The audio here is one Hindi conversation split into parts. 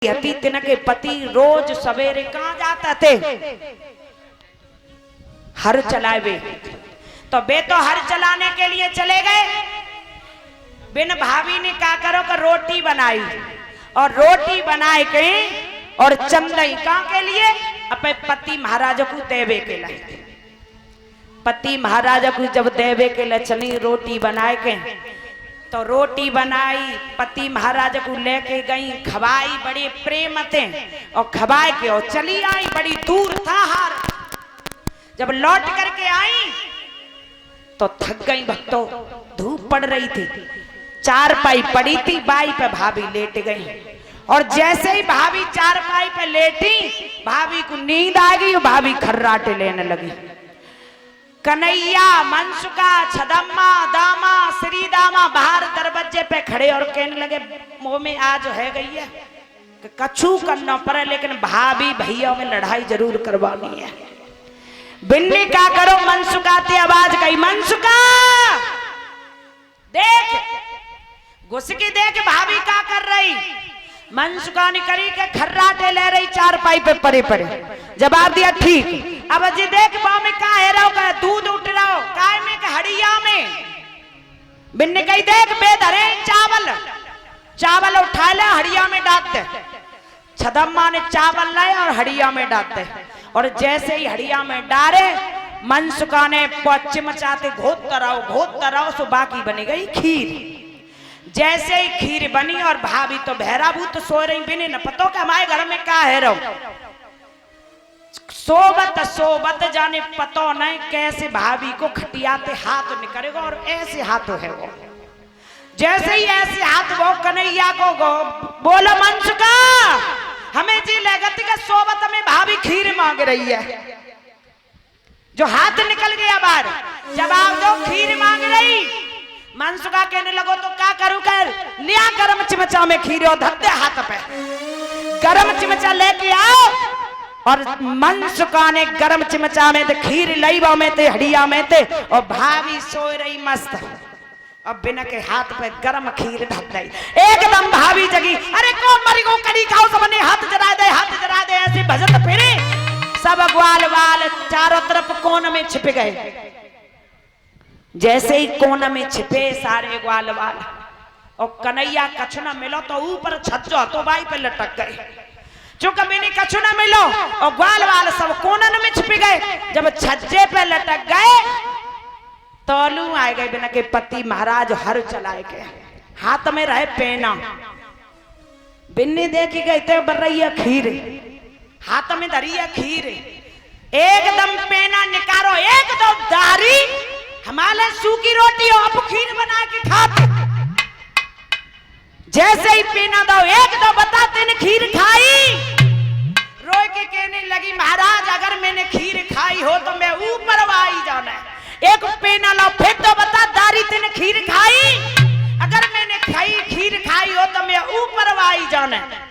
हती तिनके पति रोज सवेरे कहाँ जाता थे, हर चलावे। तो बे तो हर चलाने के लिए चले गए। बिन भाभी ने क्या करो कि रोटी बनाई और रोटी बनाए के और चंदई कहाँ के लिए अपने पति महाराज को देवे के लिए। पति महाराज को जब देवे के लिए चली रोटी बनाए के तो रोटी बनाई पति महाराज को लेके गई, खवाई बड़े प्रेम थे और खवाए के और चली आई। बड़ी दूर था हार। जब लौट करके आई तो थक गई भक्तों, धूप पड़ रही थी, चारपाई पड़ी थी, बाई पे भाभी लेट गई। और जैसे ही भाभी चारपाई पे लेटी, भाभी को नींद आ गई और भाभी खर्राटे लेने लगी। कन्हैया, मनसुका, छदम्मा, दामा, श्री दामा बाहर दरवाजे पे खड़े और कहने लगे मुंह में आज है गई है कि कछु करना पड़े लेकिन भाभी भैया में लड़ाई जरूर करवानी है। बिन्नी क्या करो, मनसुका ते आवाज गई, मनसुका देख, घुस के देख भाभी क्या कर रही। मनसुका ने करी के खर्राटे ले रही, चारपाई पे परे परे। जवाब दिया ठीक। अब जी देख पाओ में का है रहो, का दूध उठ रहो काय में का हड़िया में। बिन्नी कही देख बेधरे चावल, चावल उठा ले हड़िया में डाल दे। छदम्मा ने चावल लाए और हड़िया में डाल दे। और जैसे ही हड़िया में डाले, मनसुका ने चिमचाते घोत तराओ सो बाकी बनी गई खीर। जैसे ही खीर बनी और भाभी तो बहराभूत सो रही, बिने न पतो कि हमारे घर में का है रहो। सोबत सोबत जाने पतो नहीं कैसे भाभी को खटियाते हाथ निकलेगा और ऐसे हाथ है वो। जैसे ही ऐसे हाथ वो कन्हैया को बोलो मनसुका हमें जी लगती के सोबत में भाभी खीर मांग रही है। जो हाथ निकल गया बाहर, जवाब दो खीर मांग रही। मनसुका कहने लगो तो क्या करूं, कर लिया गरम चिमचा में खीर और धर दे हाथ पे। गरम चिमचा लेके आओ। और मनसुका ने गरम चिमचा में थे खीर लईबा में थे हड़िया में थे और भाभी सो रही मस्त। अब बिना के हाथ पे गरम खीर धर गई। एकदम भाभी जगी, अरे कौन मरी को कड़ी खाओ, सबने हाथ जरा दे, हाथ जरा दे। ऐसे भजत फिरे सब ग्वाल वाल चारों तरफ कोन में छिप गए। जैसे ही कोन में छिपे सारे ग्वाल वाल और कन्हैया कछु न मिलो तो ऊपर छज्जो तो बाई पे लटक गए। चूंकि मैंने कछु न मिलो और ग्वाल वाल सब कोनन में छिप गए। जब छज्जे पे लटक गए तोलू आ गए। बिना के पति महाराज हर चलाए के हाथ में रहे पेना। बिन्नी देखी गई थे बर रही है खीर, हाथ में धरी है खीर। एकदम पेना निकारो, एक दो दारी हमारे सूखी रोटी हो अब खीर बना के खाते। जैसे ही पीना दो, एक दो बता तेने खीर खाई। रोए के कहने लगी महाराज अगर मैंने खीर खाई हो तो मैं ऊपर आई जाना है। एक पेना लो, फिर तो बता दारी तेने खीर खाई। अगर मैंने खीर खाई हो तो मैं ऊपर आई जाना है।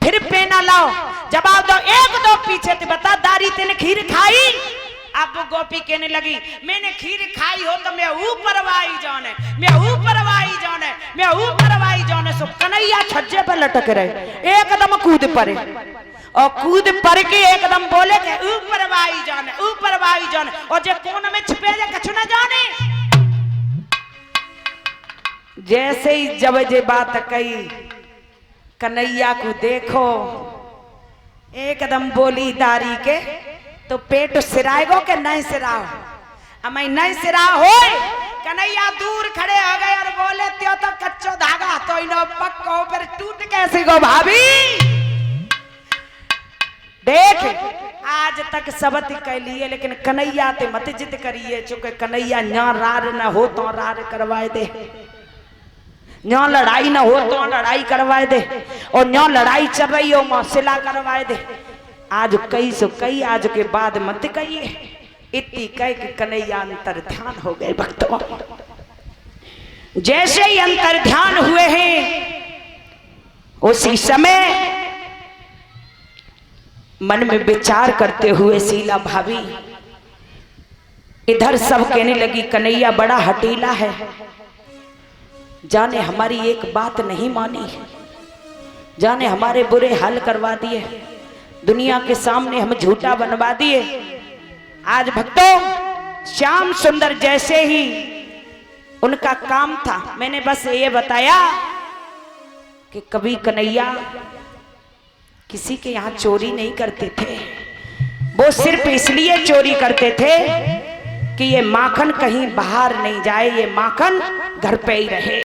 फिर पेना लाओ, जवाब दो, एक दो पीछे ते बता दारी तेने खीर खाई। अब गोपी कहने लगी मैंने खीर खाई हो तो मैं ऊपर आई जाने, मैं ऊपर आई जाने, मैं ऊपर आई जाने। सो कन्हैया छज्जे पर लटक रहे, एकदम कूद पड़े और कूद पड़ के एकदम बोले कि ऊपर आई जाने, ऊपर आई जाने। और जे कोन में छिपे जे कछु न जाने। जैसे ही जब जे बात कही कन्हैया को देखो एकदम बोली दारी के तो पेट सिराएगो के नहीं सिराओ। हमें नहीं सिरा हो। कन्हैया दूर खड़े हो गए और बोले त्यो तो कच्चो धागा तो इनो पक्को पर टूट कैसे गो भाभी। देख आज तक सबत कह लिए लेकिन कन्हैया ते मत जिद करिए। चूंकि कन्हैया न्या रार न हो तो रार करवाए दे, न्या लड़ाई न हो तो लड़ाई करवाए दे, और न्या लड़ाई चल रही हो मौसिला करवाए दे। आज कई सो कई आज के बाद मत कहिए। इतनी कह के कन्हैया अंतर ध्यान हो गए भक्तों। जैसे ही अंतर ध्यान हुए हैं उसी समय मन में विचार करते हुए शीला भाभी इधर सब कहने लगी कन्हैया बड़ा हटीला है, जाने हमारी एक बात नहीं मानी। जाने हमारे बुरे हाल करवा दिए, दुनिया के सामने हम झूठा बनवा दिए। आज भक्तों, श्याम सुंदर जैसे ही उनका काम था, मैंने बस ये बताया कि कभी कन्हैया किसी के यहाँ चोरी नहीं करते थे। वो सिर्फ इसलिए चोरी करते थे कि ये माखन कहीं बाहर नहीं जाए, ये माखन घर पे ही रहे।